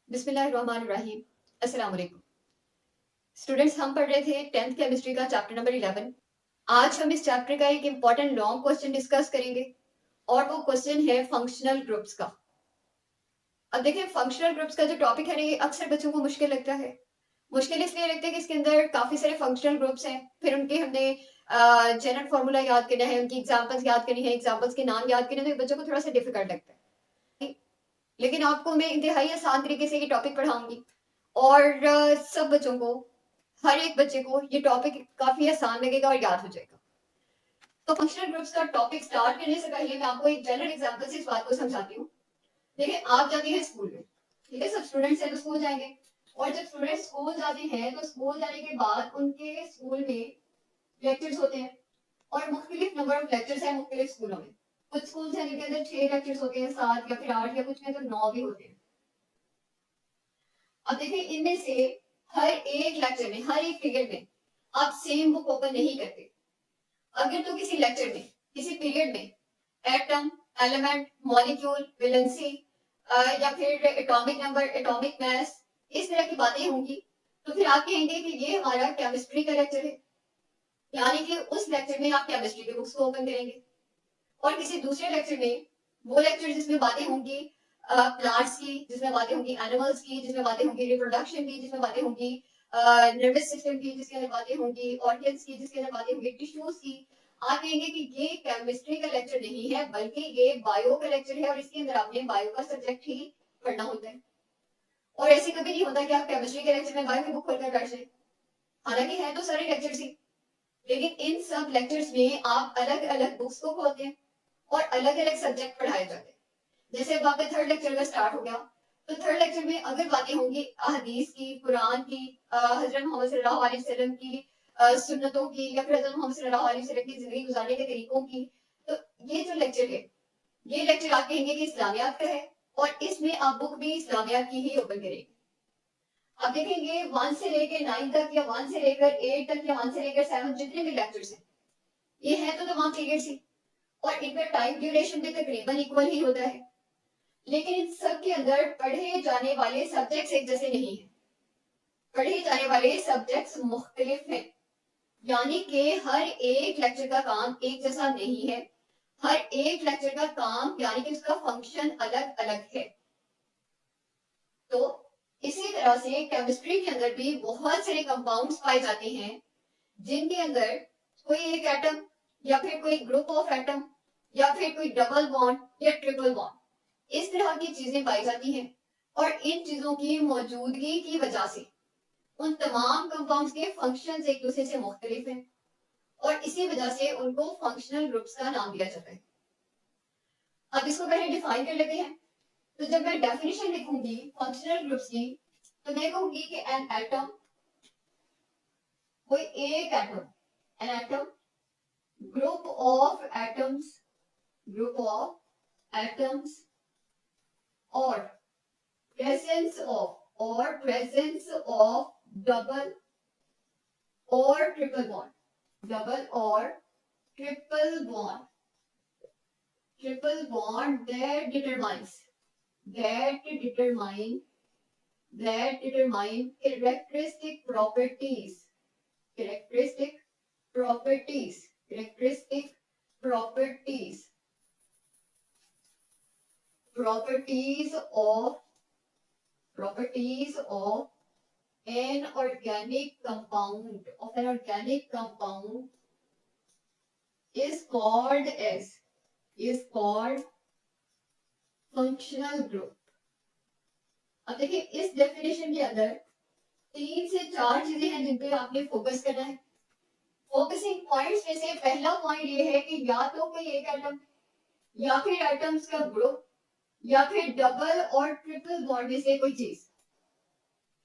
बिस्मिल्लाहिर्रहमानिर्रहीम। अस्सलाम वालेकुम स्टूडेंट्स। हम पढ़ रहे थे 10th केमिस्ट्री का चैप्टर नंबर 11। आज हम इस चैप्टर का एक इम्पॉर्टेंट लॉन्ग क्वेश्चन डिस्कस करेंगे और वो क्वेश्चन है फंक्शनल ग्रुप्स का। अब देखिए, फंक्शनल ग्रुप्स का जो टॉपिक है ना, ये अक्सर बच्चों को मुश्किल लगता है। मुश्किल इसलिए लगता है कि इसके अंदर काफी सारे फंक्शनल ग्रुप्स हैं, फिर उनके हमने जनरल फार्मूला याद करना है, उनकी एग्जांपल्स याद करनी है, एग्जांपल्स के नाम याद करने, तो ये बच्चों को थोड़ा सा डिफिकल्ट लगता है। लेकिन आपको मैं इंतहाई आसान तरीके से ये टॉपिक पढ़ाऊंगी और सब बच्चों को, हर एक बच्चे को ये टॉपिक काफी आसान लगेगा और याद हो जाएगा। तो फंक्शनल ग्रुप्स का टॉपिक स्टार्ट करने से पहले मैं आपको एक जनरल एग्जांपल से इस बात को समझाती हूँ। देखिए, आप जाते हैं स्कूल में, ठीक है, सब स्टूडेंट्स हैं तो स्कूल जाएंगे, और जब स्टूडेंट स्कूल जाते हैं तो स्कूल जाने के बाद उनके स्कूल में लेक्चर्स होते हैं, और मुख्तलिफ नंबर ऑफ लेक्चर्स हैं मुख्तलिफ स्कूलों में। कुछ स्कूल हैं जिनके अंदर 6 लेक्चर्स होते हैं, 7 या फिर 8, या कुछ में तो 9 भी होते हैं। अब देखिए, इनमें से हर एक लेक्चर में, हर एक पीरियड में आप सेम बुक ओपन नहीं करते। अगर तो किसी लेक्चर में, किसी पीरियड में एटम, एलिमेंट, मॉलिक्यूल, वैलेंसी या फिर एटॉमिक नंबर, एटॉमिक मास, इस तरह की बातें होंगी, तो फिर आप कहेंगे कि ये हमारा केमिस्ट्री का लेक्चर है। यानी कि उस लेक्चर में आप केमिस्ट्री के बुक्स को ओपन करेंगे, और किसी दूसरे लेक्चर में वो लेक्चर जिसमें बातें होंगी प्लांट्स की, जिसमें बातें होंगी एनिमल्स की, जिसमें बातें होंगी रिप्रोडक्शन की, जिसमें बातें होंगी नर्वस सिस्टम की, जिसके अंदर बातें होंगी ऑर्गन्स की, जिसके अंदर बातें होंगी टिश्यूज की, आप कहेंगे कि ये केमिस्ट्री का लेक्चर नहीं है, बल्कि ये बायो का लेक्चर है, और इसके अंदर आपने बायो का सब्जेक्ट ही पढ़ना होता है। और ऐसे कभी नहीं होता कि आप केमिस्ट्री के लेक्चर में बायो की बुक खोलकर पढ़ जाए। हालांकि है तो सारे लेक्चर्स ही, लेकिन इन सब लेक्चर्स में आप अलग अलग बुक्स को खोलते हैं और अलग अलग सब्जेक्ट पढ़ाए जाते हैं। जैसे अब आपका थर्ड लेक्चर का स्टार्ट हो गया, तो थर्ड लेक्चर में अगर बातें होंगी हदीस की, कुरान की, हजरत मोहम्मद सल्लल्लाहु अलैहि वसल्लम की सुन्नतों की, या फिर हजरत मोहम्मद सल्लल्लाहु अलैहि वसल्लम की जिंदगी गुजारने के तरीकों की, तो ये जो लेक्चर है, ये लेक्चर आप कहेंगे कि इस्लामियात का है, और इसमें आप बुक भी इस्लामियात की ही ओपन करेंगे। अब देखेंगे 1 से लेकर 9 तक, या 1 से लेकर 8 तक, या 1 से लेकर 7, जितने भी लेक्चर्स हैं, ये है तो तमाम पीरियड्स ही, और इनका टाइम ड्यूरेशन भी तकरीबन इक्वल ही होता है। लेकिन इन सब के अंदर पढ़े जाने वाले सब्जेक्ट्स एक जैसे नहीं है, पढ़े जाने वाले सब्जेक्ट्स मुख्तलिफ हैं। यानी कि हर एक लेक्चर का काम एक जैसा नहीं है, हर एक लेक्चर का काम यानी कि उसका फंक्शन अलग अलग है। तो इसी तरह से केमिस्ट्री के अंदर भी बहुत सारे कंपाउंड्स पाए जाते हैं, जिनके अंदर कोई एक एटम, या फिर कोई ग्रुप ऑफ एटम, या फिर कोई डबल बॉन्ड या ट्रिपल बॉन्ड, इस तरह की चीजें पाई जाती हैं। और इन चीजों की मौजूदगी की वजह से उन तमाम कंपाउंड्स के फंक्शंस एक दूसरे से मुख्तलिफ हैं, और इसी वजह से उनको फंक्शनल ग्रुप्स का नाम दिया जाता है। अब इसको पहले डिफाइन कर लेते हैं। तो जब मैं डेफिनेशन लिखूंगी फंक्शनल ग्रुप्स की, तो मैं कहूंगी कि एन एटम, कोई एक atom, an atom, group of atoms, group of atoms, और presence of double or triple bond, double or triple bond that determine characteristic properties, characteristic characteristic properties properties of properties of an organic compound is called functional group। अब देखिए, इस definition के अंदर 3 से 4 चीजें हैं जिन पे आपने फोकस करना है। फोकसिंग पॉइंट्स में से पहला पॉइंट ये है कि या तो कोई एक एटम, या फिर एटम्स का ग्रुप, या फिर डबल और ट्रिपल बॉन्ड में से कोई चीज,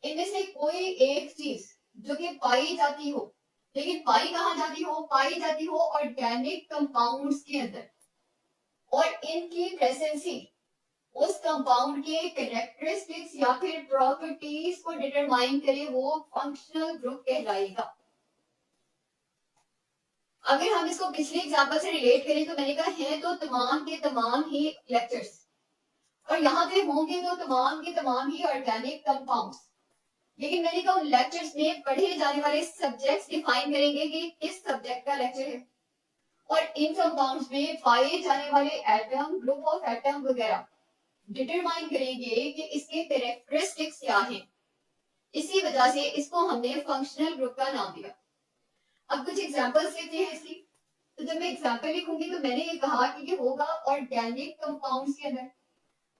इनमें से कोई एक चीज जो कि पाई जाती हो। लेकिन पाई कहाँ जाती हो? पाई जाती हो ऑर्गेनिक कंपाउंड्स के अंदर, और इनकी प्रेजेंस ही उस कंपाउंड के कैरेक्टरिस्टिक्स या फिर प्रॉपर्टीज को डिटरमाइन करे, वो फंक्शनल ग्रुप कहलाएगा। अगर हम इसको पिछले एग्जांपल से रिलेट करें, तो मैंने कहा है तो तमाम के तमाम ही लेक्चर्स, और यहाँ पे होंगे तो तमाम के तमाम ही ऑर्गेनिक कंपाउंड्स। लेकिन मैंने कहा लेक्चर्स में पढ़े जाने वाले सब्जेक्ट्स डिफाइन करेंगे कि किस सब्जेक्ट का लेक्चर है, और इन कंपाउंड्स में पाए जाने वाले एटम, ग्रुप ऑफ एटम वगैरह डिटरमाइन करेंगे कि इसके कैरेक्टरिस्टिक्स क्या हैं। इसी वजह से इसको हमने फंक्शनल ग्रुप का नाम दिया। अब कुछ एग्जांपल्स लेते हैं इसकी। तो जब मैं एग्जांपल लिखूंगी तो मैंने ये कहा कि ये होगा ऑर्गेनिक कंपाउंड्स के अंदर।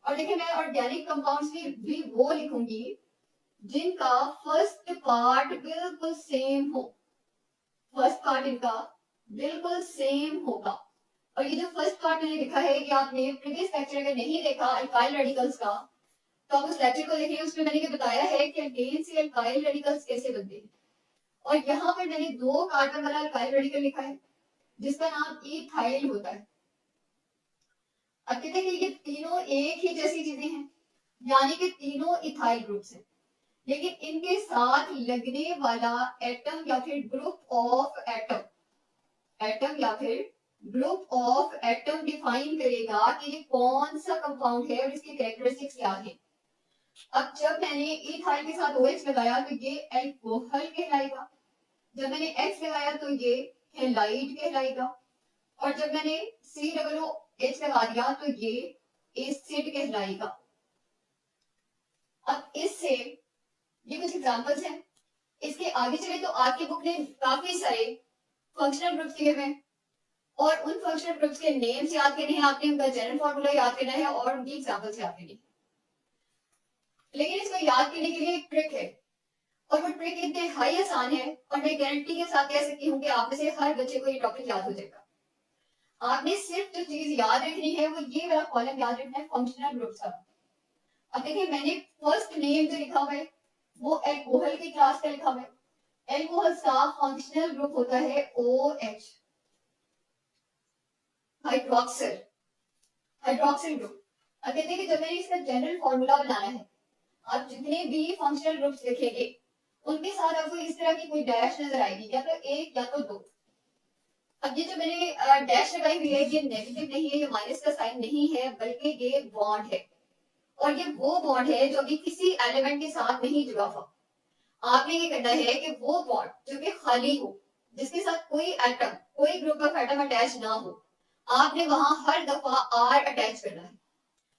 और देखिए मैं ऑर्गेनिक कंपाउंड्स में भी वो लिखूंगी जिनका फर्स्ट पार्ट बिल्कुल सेम हो। फर्स्ट पार्ट इनका बिल्कुल सेम होगा। और ये जो फर्स्ट पार्ट मैंने लिखा है, ये आपने प्रीवियस लेक्चर अगर नहीं देखा अल्काइल रेडिकल्स का, तो आप उस लेक्चर को देखिए। उसमें मैंने ये बताया है कि अल्केन से अल्काइल रेडिकल्स कैसे बनते हैं। और यहाँ पर मैंने 2 कार्बन वाला अल्काइल रेडिकल लिखा है जिसका नाम इथाइल होता है। अब कहते हैं कि ये तीनों एक ही जैसी चीजें हैं, यानी कि तीनों इथाइल ग्रुप्स हैं, लेकिन इनके साथ लगने वाला एटम या फिर ग्रुप ऑफ एटम या फिर ग्रुप ऑफ एटम डिफाइन करेगा कि ये कौन सा कंपाउंड है और इसकी कैरेक्टरिस्टिक्स क्या है। अब जब मैंने इथाइल के साथ OH लगाया तो ये अल्कोहल कहलाएगा। जब मैंने X लगाया तो ये हैलाइड कहलाएगा। और जब मैंने COOH लगा दिया तो ये एसिड कहलाएगा। अब इससे ये कुछ एग्जांपल्स हैं। इसके आगे चले तो आपकी बुक ने काफी सारे फंक्शनल ग्रुप्स दिए हुए हैं, और उन फंक्शनल ग्रुप्स के नेम्स याद करने हैं आपने, उनका जनरल फॉर्मूला याद करना है और उनकी एग्जांपल्स याद करनी है। लेकिन इसको याद करने के लिए एक ट्रिक है, और वो ट्रिक इंतहाई आसान है, और मैं गारंटी के साथ कह सकती हूँ कि आप में से हर बच्चे को ये टॉपिक याद हो जाएगा। आपने सिर्फ जो चीज याद रखनी है वो ये वाला कॉलम याद रखना है फंक्शनल ग्रुप्स का। अब देखिए मैंने फर्स्ट नेम जो लिखा हुआ है वो अल्कोहल की क्लास का लिखा हुआ है। अल्कोहल का फंक्शनल ग्रुप होता है OH, हाइड्रोक्सिल हाइड्रोक्सिल ग्रुप। अब कहते हैं कि जब मैंने इसका जनरल फॉर्मूला बनाना है, आप जितने भी फंक्शनल ग्रुप्स लिखेंगे उनके साथ आपको इस तरह की कोई डैश नजर आएगी, या तो 1 या तो 2। अब ये जो मैंने डैश लगाई हुई है ये नेगेटिव नहीं है, ये माइनस का साइन नहीं है, बल्कि ये बॉन्ड है। और ये वो बॉन्ड है जो अभी किसी एलिमेंट के साथ नहीं जुड़ा हुआ। आपने ये करना है कि वो बॉन्ड जो कि खाली हो, जिसके साथ कोई एटम, कोई ग्रुप ऑफ एटम अटैच ना हो, आपने वहां हर दफा R अटैच करना है।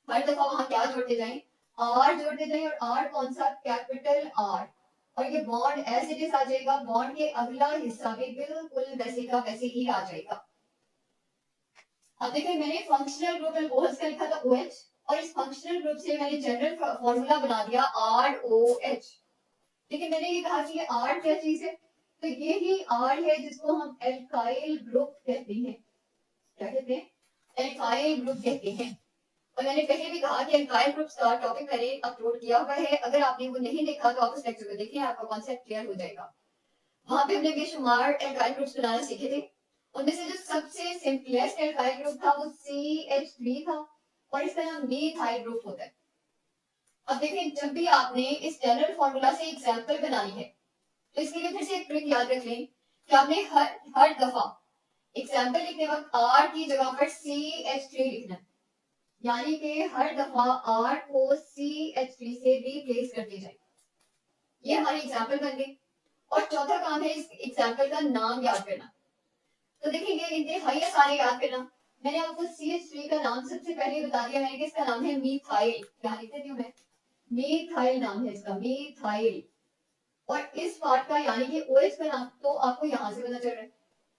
हर दफा वहां क्या जोड़ते जाएं, R जोड़ते जाएं। और R कौन सा, कैपिटल R। और ये बॉन्ड एज इट इज आ जाएगा, बॉन्ड के अगला हिस्सा भी बिल्कुल वैसे का वैसे ही आ जाएगा। अब देखिए मैंने फंक्शनल ग्रुप अल्कोहल्स का लिखा था OH, और इस फंक्शनल ग्रुप से मैंने जनरल फॉर्मूला बना दिया ROH। लेकिन मैंने ये कहा कि ये R क्या चीज है, तो ये ही R है जिसको हम एल्काइल ग्रुप कहते हैं। क्या कहते हैं, एल्काइल ग्रुप कहते हैं। और मैंने पहले भी कहा कि एल्काइल ग्रुप्स का टॉपिक मैंने अपलोड किया हुआ है, अगर आपने वो नहीं देखा तो आप उस लेक्चर को देखिए, आपका कॉन्सेप्ट क्लियर हो जाएगा। वहां पे हमने बेशुमार एल्काइल ग्रुप्स बनाना सीखे थे। उनमें से जो सबसे सिंपलेस्ट एल्काइल ग्रुप था वो CH3 था, और इसका नाम मीथाइल ग्रुप होता है। अब देखिए जब भी आपने इस जनरल फॉर्मूला से एग्जांपल बनानी है तो इसके लिए फिर से एक ट्रिक याद रख लें कि आपने हर दफा एग्जांपल लिखने वक्त R की जगह पर CH3 लिखना है, यानी कि हर दफा R को CH3 से रिप्लेस करते जाए। ये हमारी एग्जांपल बन गई। और चौथा काम है इस एग्जांपल का नाम याद करना। तो देखिए ये इंतहाई आसान है याद करना। मैंने आपको CH3 का नाम सबसे पहले बता दिया है कि इसका नाम है मीथाइल। क्या लिख देती हूँ मैं, मीथाइल नाम है इसका, मीथाइल। और इस पार्ट का यानी कि OH का नाम तो आपको यहाँ से पता चल रहा है,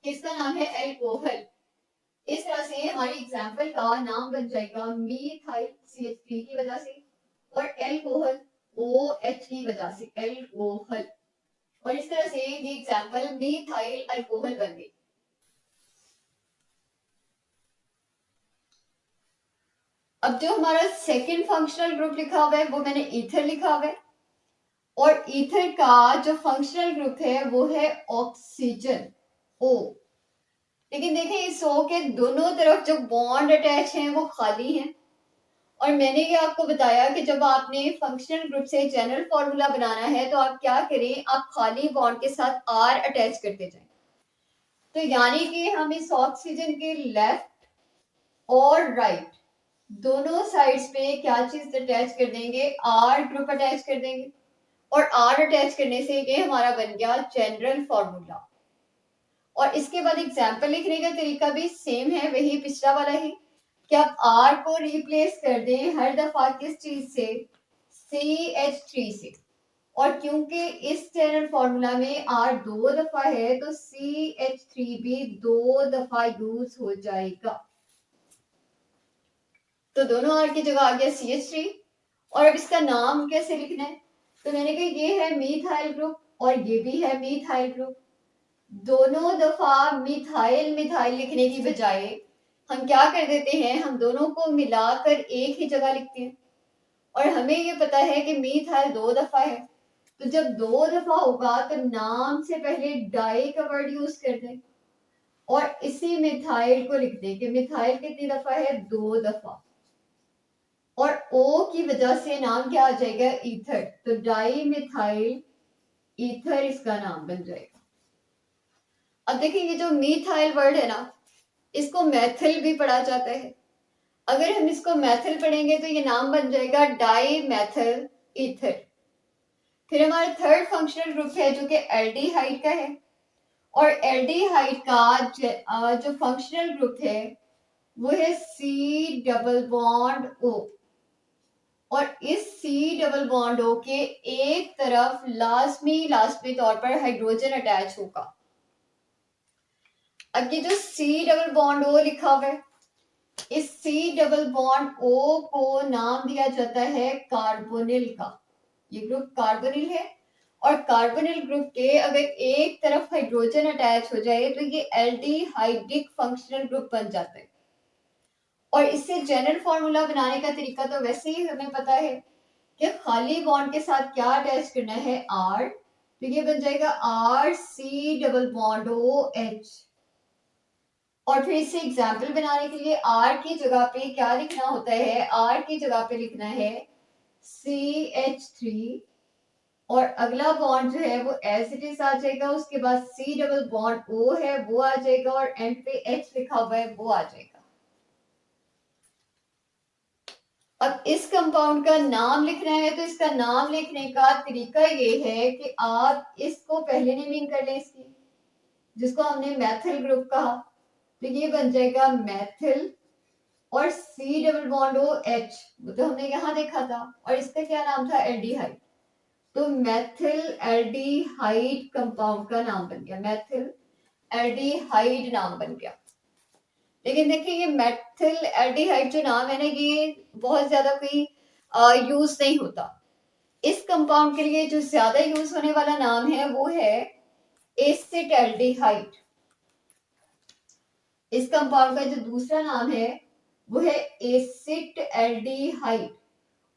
इसका नाम है अल्कोहल। इस तरह से हमारी एग्जांपल का नाम बन जाएगा मीथाइल CH3 की वजह से, और अल्कोहल OH की वजह से, अल्कोहल। और इस तरह से ये एग्जांपल मीथाइल अल्कोहल बन गई। अब जो हमारा सेकंड फंक्शनल ग्रुप लिखा हुआ है वो मैंने ईथर लिखा हुआ है, और ईथर का जो फंक्शनल ग्रुप है वो है ऑक्सीजन, O। लेकिन देखिए इस O के दोनों तरफ जो बॉन्ड अटैच हैं वो खाली हैं। और मैंने ये आपको बताया कि जब आपने फंक्शनल ग्रुप से जनरल फॉर्मूला बनाना है तो आप क्या करें, आप खाली बॉन्ड के साथ R अटैच करते जाएं। तो यानी कि हम इस ऑक्सीजन के लेफ्ट और राइट दोनों साइड्स पे क्या चीज अटैच कर देंगे, आर ग्रुप अटैच कर देंगे, और आर अटैच करने से ये हमारा बन गया जनरल फॉर्मूला। और इसके बाद एग्जाम्पल लिखने का तरीका भी सेम है, वही पिछला वाला ही, कि आप आर को रिप्लेस कर दें हर दफा किस चीज से, CH3 से। और क्योंकि इस जनरल फॉर्मूला में आर 2 दफा है तो CH3 भी 2 दफा यूज हो जाएगा। तो दोनों आर की जगह आ गया CH3। और अब इसका नाम कैसे लिखना है, तो मैंने कहा ये है मिथाइल ग्रुप और ये भी है मिथाइल ग्रुप। दोनों दफा मिथाइल मिथाइल लिखने की बजाय हम क्या कर देते हैं, हम दोनों को मिलाकर एक ही जगह लिखते हैं। और हमें ये पता है कि मिथाइल 2 दफा है, तो जब 2 दफा होगा तो नाम से पहले डाई का वर्ड यूज कर दें और इसी मिथाइल को लिख दें कि मिथाइल कितनी दफा है, 2 दफा। और O की वजह से नाम क्या आ जाएगा, ईथर, तो डाई मिथाइल ईथर इसका नाम बन जाएगा। अब देखिए जो मिथाइल वर्ड है ना, इसको मैथिल भी पढ़ा जाता है। अगर हम इसको मैथिल पढ़ेंगे तो ये नाम बन जाएगा डाई मैथिल ईथर। फिर हमारा थर्ड फंक्शनल ग्रुप है जो कि एल्डिहाइड का है। और एल्डिहाइड का जो फंक्शनल ग्रुप है वो है C डबल बॉन्ड O। और इस C डबल बॉन्ड O के एक तरफ लाजमी तौर पर हाइड्रोजन अटैच होगा। अब ये जो C डबल बॉन्ड O लिखा हुआ है, इस C डबल बॉन्ड O को नाम दिया जाता है कार्बोनिल का। ये ग्रुप कार्बोनिल है और कार्बोनिल ग्रुप के अगर एक तरफ हाइड्रोजन अटैच हो जाए तो ये एल्डिहाइडिक फंक्शनल ग्रुप बन जाता है। और इससे जनरल फॉर्मूला बनाने का तरीका तो वैसे ही हमें पता है कि खाली बॉन्ड के साथ क्या अटैच करना है, R, तो ये बन जाएगा RC डबल बॉन्ड OH। और फिर इसे एग्जाम्पल बनाने के लिए R की जगह पे क्या लिखना होता है, R की जगह पे लिखना है CH3 और अगला बॉन्ड जो है वो एज इट इज आ जाएगा, उसके बाद C डबल बॉन्ड O है वो आ जाएगा और एंड पे H लिखा हुआ है वो आ जाएगा। अब इस कंपाउंड का नाम लिखना है तो इसका नाम लिखने का तरीका ये है कि आप इसको पहले नेमिंग कर लें इसकी, जिसको हमने मैथिल ग्रुप कहा, तो ये बन जाएगा मैथिल और C double bond O H, वो तो हमने यहाँ देखा था। और इसका क्या नाम था, एल्डिहाइड, तो मैथिल एल्डिहाइड कंपाउंड का नाम बन गया, मैथिल एल्डिहाइड नाम बन गया। लेकिन देखिए ये मैथिल एल्डिहाइड जो नाम है ना, ये बहुत ज्यादा कोई यूज नहीं होता। इस कंपाउंड के लिए जो ज्यादा यूज होने वाला नाम है वो है एसिड एल्डिहाइड। इस कंपाउंड का जो दूसरा नाम है वो है एसिड एल्डिहाइड।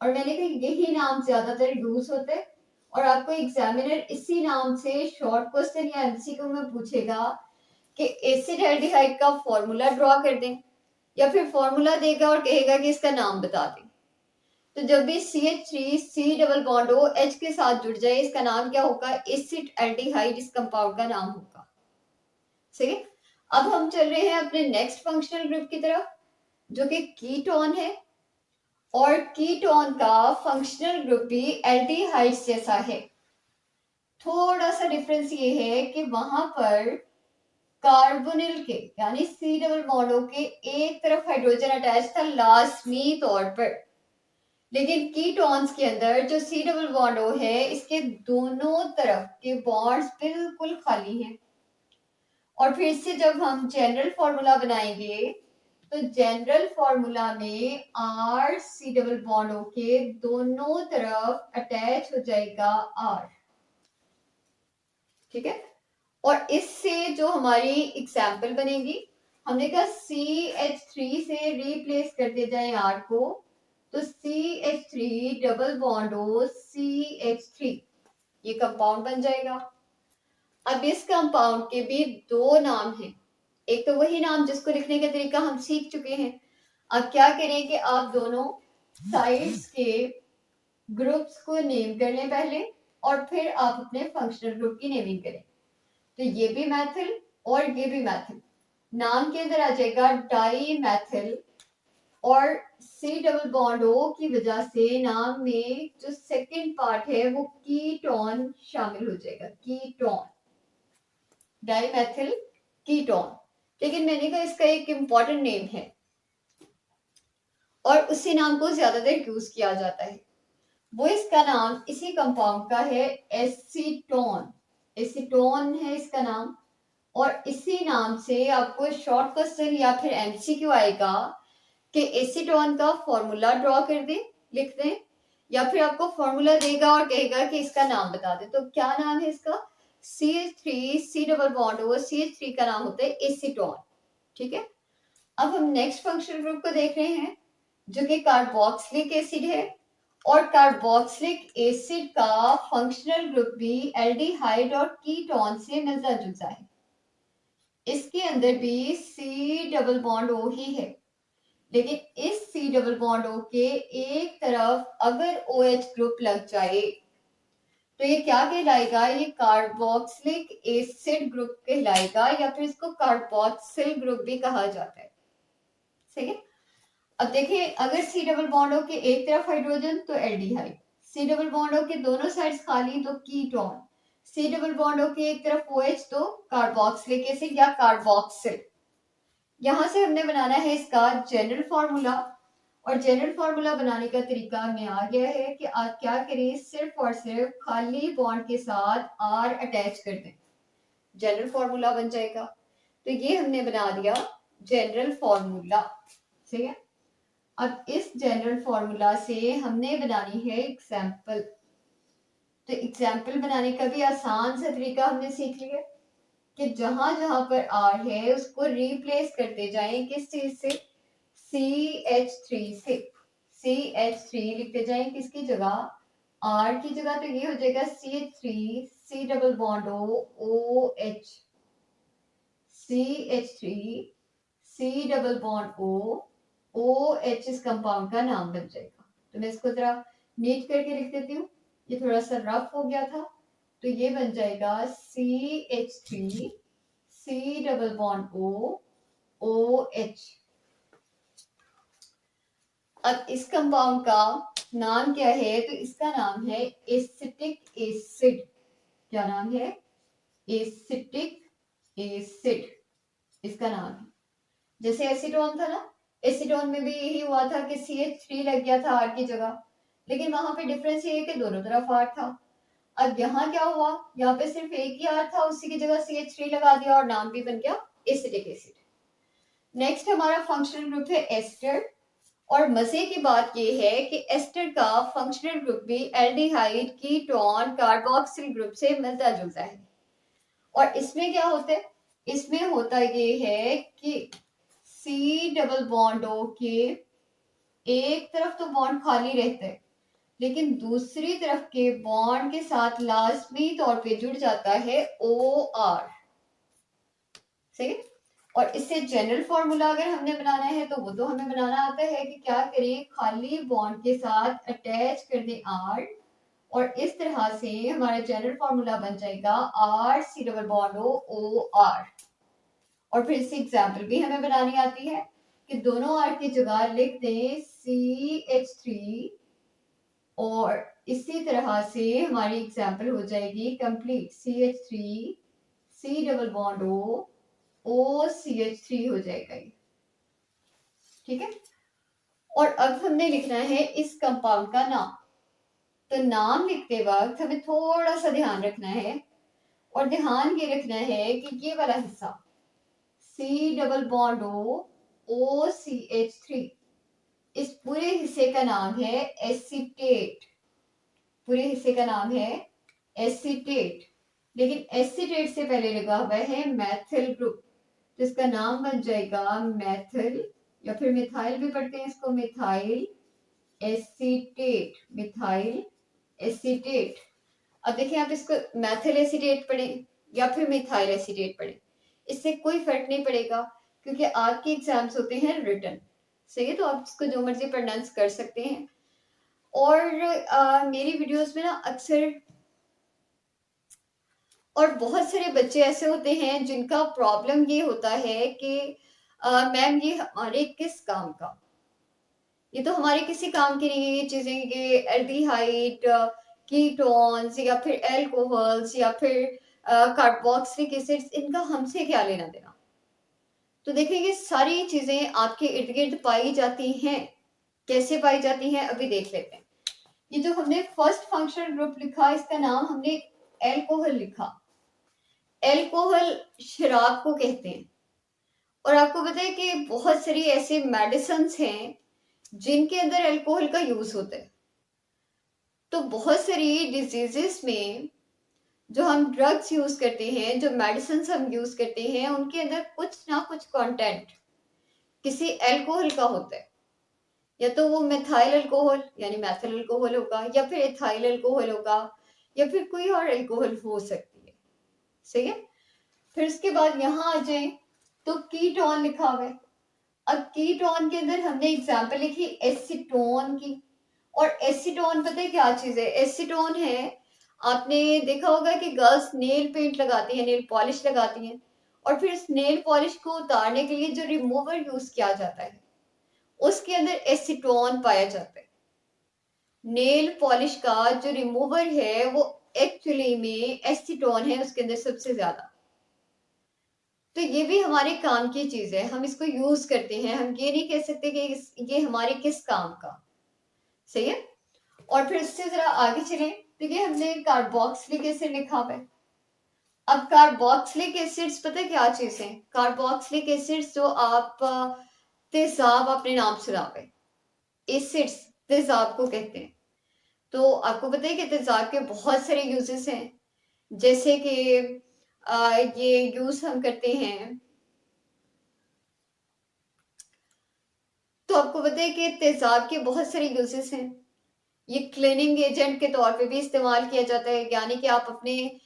और मैंने कहा यही नाम ज्यादातर यूज होते हैं और आपको एग्जामिनर इसी नाम से शॉर्ट क्वेश्चन या एमसीक्यू में पूछेगा कि एसिड एल्डिहाइड का फॉर्मूला ड्रॉ कर दें, या फिर फॉर्मूला देगा और कहेगा कि इसका नाम बता दें। तो जब भी CH3 C double bond O H के साथ जुड़ जाए इसका नाम क्या होगा, एसिड एल्डिहाइड इस कंपाउंड का नाम होगा। सही है। अब हम चल रहे हैं अपने नेक्स्ट फंक्शनल ग्रुप की तरफ जो कि कीटोन है। और कीटोन का फंक्शनल ग्रुप भी एल्डिहाइड्स जैसा है। थोड़ा सा डिफरेंस ये है कि वहां पर कार्बोनिल के यानी C डबल बॉन्ड O के एक तरफ हाइड्रोजन अटैच था लाजमी तौर पर, लेकिन कीटोन्स के अंदर जो C डबल बॉन्ड O है इसके दोनों तरफ के बॉन्ड्स बिल्कुल खाली हैं। और फिर से जब हम जनरल फॉर्मूला बनाएंगे तो जनरल फॉर्मूला में R C double bond O के दोनों तरफ अटैच हो जाएगा R, ठीक है। और इससे जो हमारी एग्जाम्पल बनेगी, हमने कहा CH3 से रिप्लेस करते जाए R को, तो CH3 double bond O CH3 ये कंपाउंड बन जाएगा। अब इस कंपाउंड के भी दो नाम हैं, एक तो वही नाम जिसको लिखने का तरीका हम सीख चुके हैं। अब क्या करें कि आप दोनों साइड्स के ग्रुप्स को नेम कर लें पहले और फिर आप अपने फंक्शनल ग्रुप की नेमिंग करें। तो ये भी मैथिल और ये भी मैथिल, नाम के अंदर आ जाएगा डाई मैथिल और सी डबल बॉन्ड ओ की वजह से नाम में जो सेकंड पार्ट है वो कीटोन शामिल हो जाएगा, कीटोन, डाइमेथिल कीटोन। लेकिन मैंने कहा इसका एक इंपॉर्टेंट नेम है और उसी नाम को ज्यादातर यूज किया जाता है। वो इसका नाम इसी कंपाउंड का है एसीटोन, एसीटोन है इसका नाम। और इसी नाम से आपको शॉर्ट क्वेश्चन या फिर एमसीक्यू आएगा कि एसीटोन का फॉर्मूला ड्रॉ कर दें, लिख दें, या फिर आपको फॉर्मूला देगा और कहेगा कि इसका नाम बता दे। तो क्या नाम है इसका? CH3 C double bond O CH3 का नाम होता है एसीटोन। ठीक है, अब हम नेक्स्ट फंक्शनल ग्रुप को देख रहे हैं जो कि कार्बोक्सिलिक एसिड है। और कार्बोक्सिलिक एसिड का फंक्शनल ग्रुप भी एल्डिहाइड और कीटोन से मिलता जुलता है। इसके अंदर भी C डबल बॉन्ड O ही है, लेकिन इस C डबल बॉन्ड O के एक तरफ अगर OH ग्रुप लग जाए तो ये क्या कहलाएगा? ये कार्बोक्सिलिक एसिड ग्रुप कहलाएगा, या फिर इसको कार्बोक्सिल ग्रुप भी कहा जाता है। सही है। अब देखिए, अगर C डबल बॉन्ड O के एक तरफ हाइड्रोजन तो aldehyde, C double bond O के दोनों साइड्स खाली तो ketone, C double bond O के एक तरफ OH तो कार्बोक्सिलिक एसिड या कार्बोक्सिल। यहां से हमने बनाना है इसका जनरल फॉर्मूला। और जनरल फॉर्मूला बनाने का तरीका हमें आ गया है कि आप क्या करें, सिर्फ और सिर्फ खाली बॉन्ड के साथ R अटैच कर दें, जनरल फॉर्मूला बन जाएगा। तो ये हमने बना दिया जनरल फॉर्मूला। ठीक है, अब इस जनरल फॉर्मूला से हमने बनानी है एग्जाम्पल। तो एग्जाम्पल बनाने का भी आसान सा तरीका हमने सीख लिया कि जहां जहां पर R है उसको रिप्लेस करते जाएं किस चीज से? CH3 से। CH3 लिखते जाएं किसकी जगह? R की जगह। तो ये हो जाएगा CH3 C double bond O OH, CH3 C double bond O OH इस कंपाउंड का नाम बन जाएगा। तो मैं इसको जरा नीट करके लिख देती हूँ, ये थोड़ा सा रफ हो गया था। तो ये बन जाएगा CH3 C double bond O OH। अब इस कंपाउंड का नाम क्या है? तो इसका नाम है एसिटिक एसिड। क्या नाम है? एसिटिक एसिड इसका नाम है। जैसे एसीटोन था ना, एसीटोन में भी यही हुआ था कि CH3 लग गया था R की जगह, लेकिन वहां पे डिफरेंस ये है कि दोनों तरफ R था। अब यहाँ क्या हुआ? यहाँ पे सिर्फ एक ही R था, उसी की जगह CH3 लगा दिया और नाम भी बन गया एसिटिक एसिड। नेक्स्ट हमारा फंक्शनल ग्रुप है एस्टर। और मजे की बात यह है कि एस्टर का फंक्शनल ग्रुप भी एल्डिहाइड कीटोन कार्बोक्सिल ग्रुप से मिलता जुलता है। और इसमें क्या होता है? इसमें होता ये है कि C डबल बॉन्ड O के एक तरफ तो बॉन्ड खाली रहता है, लेकिन दूसरी तरफ के बॉन्ड के साथ लाजमी तौर पे जुड़ जाता है OR। सही। और इससे जनरल फॉर्मूला अगर हमने बनाना है तो वो तो हमें बनाना आता है कि क्या करें, खाली बॉन्ड के साथ अटैच कर दें R, और इस तरह से हमारा जनरल फॉर्मूला बन जाएगा R C double bond O OR। और फिर इससे एग्जाम्पल भी हमें बनानी आती है कि दोनों R की जगह लिख दें CH3, और इसी तरह से हमारी एग्जाम्पल हो जाएगी complete, CH3 C double bond O OCH3 हो जाएगा ये। ठीक है, और अब हमने लिखना है इस कंपाउंड का नाम। तो नाम लिखते वक्त हमें थोड़ा सा ध्यान रखना है, और ध्यान ये रखना है कि ये वाला हिस्सा C double bond O OCH3, इस पूरे हिस्से का नाम है एसीटेट। पूरे हिस्से का नाम है एसीटेट, लेकिन एसीटेट से पहले लगा हुआ है मैथिल ग्रुप, तो इसका नाम बन जाएगा मैथिल, या फिर मिथाइल भी पढ़ते हैं इसको, मिथाइल एसीटेट, मिथाइल एसीटेट। अब देखिए, आप इसको मैथिल एसीटेट पढ़ें या फिर मिथाइल एसीटेट पढ़ें, इससे कोई फर्क नहीं पड़ेगा, क्योंकि आपके एग्जाम्स होते हैं रिटन। सही है, तो आप इसको जो मर्जी प्रोनाउंस कर सकते हैं। और मेरी वीडियोस में ना अक्सर और बहुत सारे बच्चे ऐसे होते हैं जिनका प्रॉब्लम ये होता है कि मैम ये हमारे किस काम का? ये तो हमारे किसी काम की नहीं है ये चीजें, कि एल्डिहाइड, कीटोन्स या फिर एल्कोहल्स या फिर कार्बोक्सिलिक एसिड्स, इनका हमसे क्या लेना देना। तो देखिए ये सारी चीजें आपके इर्द गिर्द पाई जाती हैं। कैसे पाई जाती हैं अभी देख लेते हैं। ये जो हमने फर्स्ट फंक्शनल ग्रुप लिखा, इसका नाम हमने एल्कोहल लिखा। एल्कोहल शराब को कहते हैं। और आपको पता है कि बहुत सारी ऐसे मेडिसिन हैं जिनके अंदर अल्कोहल का यूज होता है। तो बहुत सारी डिजीजेस में जो हम ड्रग्स यूज करते हैं, जो मेडिसिन हम यूज करते हैं, उनके अंदर कुछ ना कुछ कंटेंट किसी अल्कोहल का होता है। या तो वो मिथाइल अल्कोहल यानी मैथिल अल्कोहल होगा, या फिर एथाइल अल्कोहल होगा, या फिर कोई और अल्कोहल हो सकती है। सही है। फिर उसके बाद यहाँ आ जाए तो कीटोन लिखा हुआ है। अब कीटोन के अंदर हमने एग्जाम्पल लिखी एसीटोन की। और एसीटोन पता है क्या चीज है? एसीटोन है, आपने देखा होगा कि गर्ल्स नेल पेंट लगाती हैं, नेल पॉलिश लगाती हैं, और फिर इस नेल पॉलिश को उतारने के लिए जो रिमूवर यूज किया जाता है उसके अंदर एसीटोन पाया जाता है। नेल पॉलिश का जो रिमूवर है वो एक्चुअली में एसीटोन है उसके अंदर सबसे ज्यादा। तो ये भी हमारे काम की चीज है, हम इसको यूज करते हैं, हम ये नहीं कह सकते कि ये हमारे किस काम का। सही है। और फिर इससे जरा आगे चलें तो ये हमने कार्बोक्सिलिक एसिड लिखा हुआ है। अब कार्बोक्सिलिक एसिड्स पता है क्या चीज है? कार्बोक्सिलिक एसिड्स जो आप तेजाब अपने नाम सुना पे, एसिड्स तेजाब को कहते हैं। तो आपको पता है कि तेजाब के बहुत सारे यूजेस हैं, जैसे कि ये यूज हम करते हैं। तो आपको पता है कि तेजाब के बहुत सारे यूजेस हैं। ये क्लीनिंग एजेंट के तौर पे भी इस्तेमाल किया जाता है, यानी कि आप अपने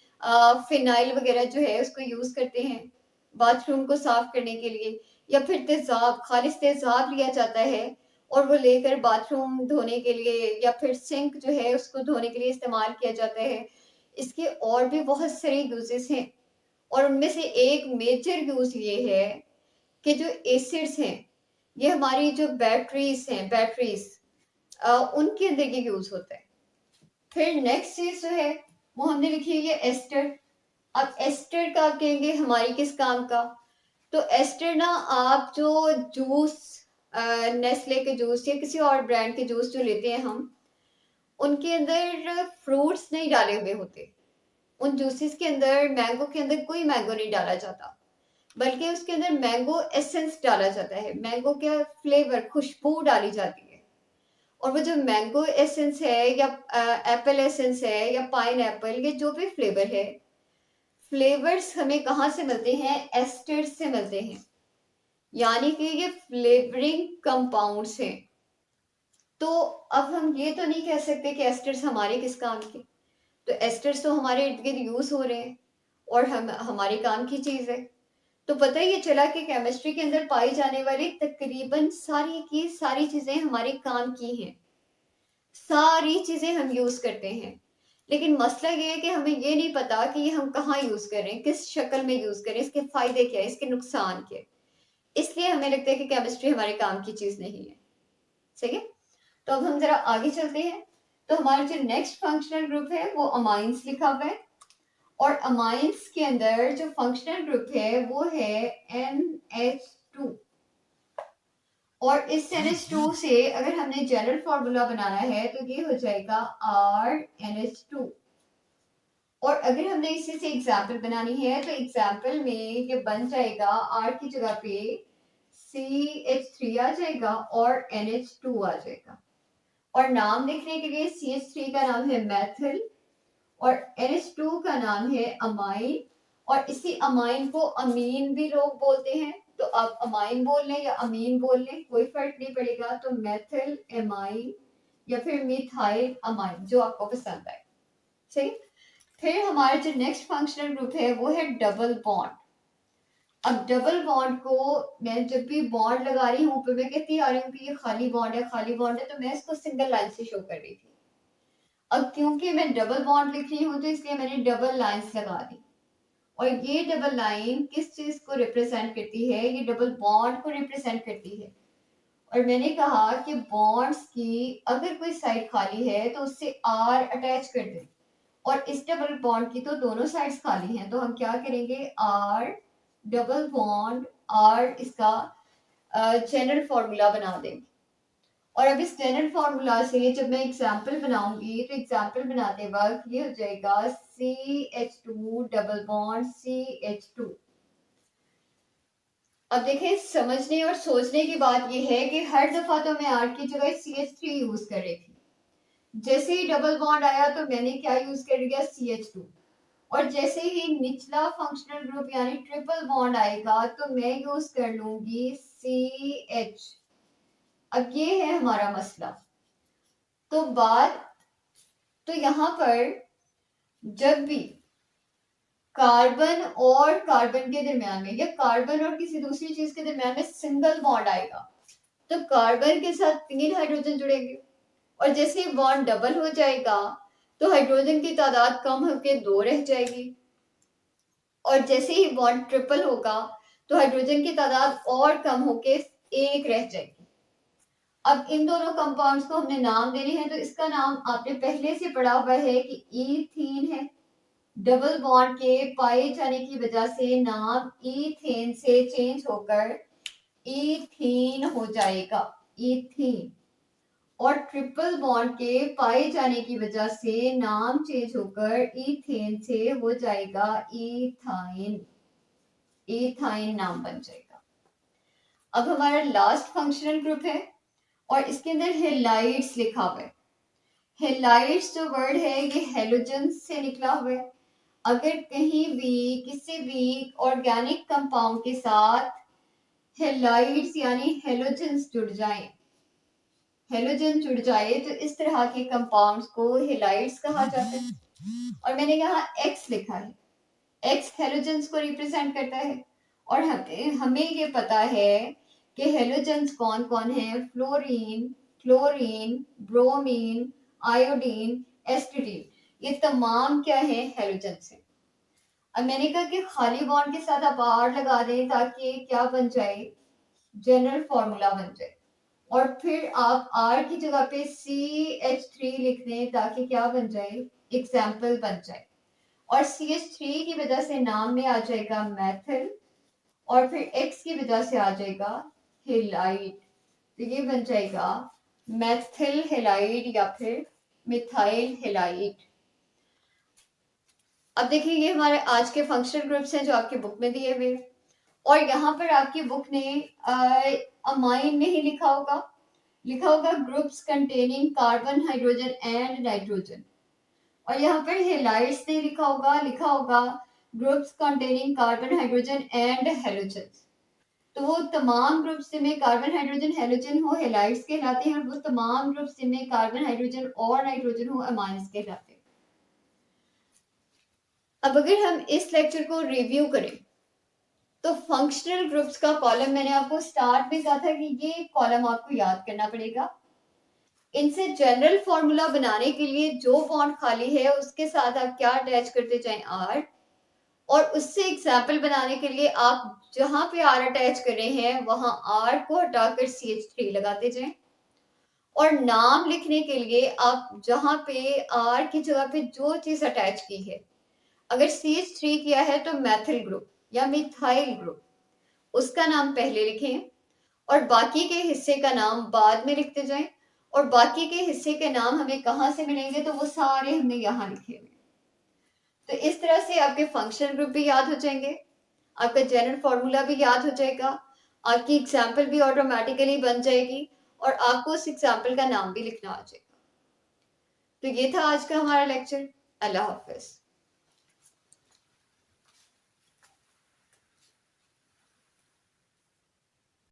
फिनाइल वगैरह जो है उसको यूज करते हैं बाथरूम को साफ करने के लिए। या फिर तेजाब, खालिस तेजाब लिया जाता है और वो लेकर बाथरूम धोने के लिए या फिर सिंक जो है उसको धोने के लिए इस्तेमाल किया जाता है। इसके और भी बहुत सारे यूजेस हैं, और उनमें से एक मेजर यूज ये है कि जो एसिड्स हैं ये हमारी जो बैटरीज हैं, बैटरीज उनके अंदर ये यूज होता है। फिर नेक्स्ट चीज जो है वो हमने लिखी है ये एस्टर। अब एस्टर का आप कहेंगे हमारी किस काम का? तो एस्टर ना, आप जो जूस, नेस्ले के जूस या किसी और ब्रांड के जूस जो लेते हैं हम, उनके अंदर फ्रूट्स नहीं डाले हुए होते। उन जूसेस के अंदर, मैंगो के अंदर कोई मैंगो नहीं डाला जाता, बल्कि उसके अंदर मैंगो एसेंस डाला जाता है, मैंगो का फ्लेवर, खुशबू डाली जाती है। और वो जो मैंगो एसेंस है या एप्पल एसेंस है या पाइन एप्पल, ये जो भी फ्लेवर है, फ्लेवर्स हमें कहाँ से मिलते हैं? एस्टर्स से मिलते हैं, यानी कि ये फ्लेवरिंग कंपाउंड्स हैं। तो अब हम ये तो नहीं कह सकते कि एस्टर्स हमारे किस काम के। तो एस्टर्स तो हमारे इर्द गिर्द यूज हो रहे हैं और हम हमारे काम की चीज है। तो पता ही ये चला कि केमिस्ट्री के अंदर पाई जाने वाली तकरीबन सारी की सारी चीजें हमारे काम की हैं। सारी चीजें हम यूज करते हैं, लेकिन मसला ये है कि हमें ये नहीं पता कि ये हम कहाँ यूज कर रहे हैं, किस शक्ल में यूज करें, इसके फायदे क्या है, इसके नुकसान क्या है। इसलिए हमें लगता है कि केमिस्ट्री हमारे काम की चीज नहीं है। सही है। तो अब हम जरा आगे चलते हैं। तो हमारा जो नेक्स्ट फंक्शनल ग्रुप है वो अमाइंस लिखा हुआ है। और अमाइंस के अंदर जो फंक्शनल ग्रुप है वो है NH2। और इस NH2 से अगर हमने जनरल फॉर्मूला बनाना है तो ये हो जाएगा RNH2। और अगर हमने इसी से एग्जाम्पल बनानी है तो एग्जाम्पल में ये बन जाएगा, R की जगह पे CH3 आ जाएगा और NH2 आ जाएगा। और नाम लिखने के लिए CH3 का नाम है मैथिल और NH2 का नाम है अमाइन। और इसी अमाइन को अमीन भी लोग बोलते हैं, तो आप अमाइन बोल लें या अमीन बोल लें, कोई फर्क नहीं पड़ेगा। तो मेथिल अमाइन या फिर मिथाइल अमाइन, जो आपको पसंद आए। सही। फिर हमारा जो नेक्स्ट फंक्शनल ग्रुप है वो है डबल बॉन्ड। अब डबल बॉन्ड को मैं जब भी बॉन्ड लगा रही हूँ तो मैं कहती आ रही हूँ कि ये खाली बॉन्ड है, खाली बॉन्ड है, तो मैं इसको सिंगल लाइन से शो कर रही थी। अब क्योंकि मैं डबल बॉन्ड लिख रही हूँ तो इसलिए मैंने डबल लाइंस लगा दी। और ये डबल लाइन किस चीज को रिप्रेजेंट करती है? ये डबल बॉन्ड को रिप्रेजेंट करती है। और मैंने कहा कि बॉन्ड्स की अगर कोई साइड खाली है तो उससे आर अटैच कर दें, और इस डबल बॉन्ड की तो दोनों साइड्स खाली हैं, तो हम क्या करेंगे, आर डबल बॉन्ड आर, इसका जनरल फॉर्मूला बना देंगे। और अब इस जनरल फॉर्मूला से जब मैं एग्जाम्पल बनाऊंगी तो एग्जाम्पल बनाते वक्त ये हो जाएगा CH2 डबल बॉन्ड CH2। अब देखें, समझने और सोचने की बात यह है कि हर दफा तो मैं आर की जगह CH3 यूज कर रही थी, जैसे ही डबल बॉन्ड आया तो मैंने क्या यूज कर लिया, CH2। और जैसे ही निचला फंक्शनल ग्रुप यानी ट्रिपल बॉन्ड आएगा तो मैं यूज कर लूंगी CH। अब ये है हमारा मसला। तो बात, तो यहां पर जब भी कार्बन और कार्बन के दरमियान में या कार्बन और किसी दूसरी चीज के दरमियान में सिंगल बॉन्ड आएगा तो कार्बन के साथ 3 हाइड्रोजन जुड़ेंगे, और जैसे बॉन्ड डबल हो जाएगा तो हाइड्रोजन की तादाद कम होकर 2 रह जाएगी, और जैसे ही बॉन्ड ट्रिपल होगा तो हाइड्रोजन की तादाद और कम होकर 1 रह जाएगी। अब इन दोनों कंपाउंड्स को हमने नाम देने हैं, तो इसका नाम आपने पहले से पढ़ा हुआ है कि ईथीन है। डबल बॉन्ड के पाए जाने की वजह से नाम ईथेन से चेंज होकर ईथीन हो जाएगा, ईथीन। और ट्रिपल बॉन्ड के पाए जाने की वजह से नाम चेंज होकर ईथेन से हो जाएगा ईथाइन, ईथाइन नाम बन जाएगा। अब हमारा लास्ट फंक्शनल ग्रुप है और इसके अंदर हेलाइड्स लिखा हुआ है। हेलाइड्स जो वर्ड है ये हेलोजन से निकला हुआ है। अगर कहीं भी किसी भी ऑर्गेनिक कंपाउंड के साथ हेलाइड्स यानी हेलोजन्स जुड़ जाएं, हेलोजन जुड़ जाए तो इस तरह के कंपाउंड्स को हेलाइड्स कहा जाता है। और मैंने यहाँ X लिखा है, X हेलोजन्स को रिप्रेजेंट करता है। और हमें ये पता है कि हेलोजन्स कौन कौन है, फ्लोरीन, क्लोरीन, ब्रोमीन, आयोडीन, एस्टिडीन, ये तमाम क्या है, हेलोजन्स है। अब मैंने कहा कि खाली बॉन्ड के साथ आप आर लगा दें ताकि क्या बन जाए, जनरल फॉर्मूला बन जाए, और फिर आप आर की जगह पे CH3 लिख दें ताकि क्या बन जाए, एग्जाम्पल बन जाए। और CH3 की वजह से नाम में आ जाएगा मैथिल, और फिर X की वजह से आ जाएगा हेलाइड, तो ये बन जाएगा मैथिल हेलाइड या फिर मिथाइल हेलाइड। अब देखिए ये हमारे आज के फंक्शनल ग्रुप्स हैं जो आपकी बुक में दिए हुए, और यहाँ पर आपकी बुक ने अमाइन नहीं लिखा होगा, लिखा होगा groups containing carbon, hydrogen and nitrogen. और यहाँ पर हेलाइड्स नहीं लिखा होगा, लिखा होगा groups containing carbon, hydrogen and halogen. तो वो तमाम ग्रुप्स जिनमें कार्बन, हाइड्रोजन, हेलोजन हो हेलाइड्स कहलाते हैं, और वो तमाम ग्रुप्स जिनमें कार्बन, हाइड्रोजन और नाइट्रोजन हो अमाइंस कहलाते हैं। अब अगर हम इस लेक्चर को रिव्यू करें तो फंक्शनल ग्रुप्स का कॉलम मैंने आपको स्टार्ट में कहा था कि ये कॉलम आपको याद करना पड़ेगा। इनसे जनरल फॉर्मूला बनाने के लिए जो बॉन्ड खाली है उसके साथ आप क्या अटैच करते जाएं, आर, और उससे एग्जाम्पल बनाने के लिए आप जहां पे आर अटैच कर रहे हैं वहां आर को हटाकर CH3 लगाते जाएं। और नाम लिखने के लिए आप जहां पे आर की जगह पे जो चीज अटैच की है, अगर CH3 किया है तो मैथिल ग्रुप या मिथाइल ग्रुप, उसका नाम पहले लिखें और बाकी के हिस्से का नाम बाद में लिखते जाएं। और बाकी के हिस्से के नाम हमें कहाँ से मिलेंगे, तो वो सारे हमने यहाँ लिखे हुए। तो इस तरह से आपके फंक्शनल ग्रुप भी याद हो जाएंगे, आपका जनरल फॉर्मूला भी याद हो जाएगा, आपकी एग्जाम्पल भी ऑटोमेटिकली बन जाएगी, और आपको उस एग्जाम्पल का नाम भी लिखना आ जाएगा। तो ये था आज का हमारा लेक्चर। अल्लाह हाफिज।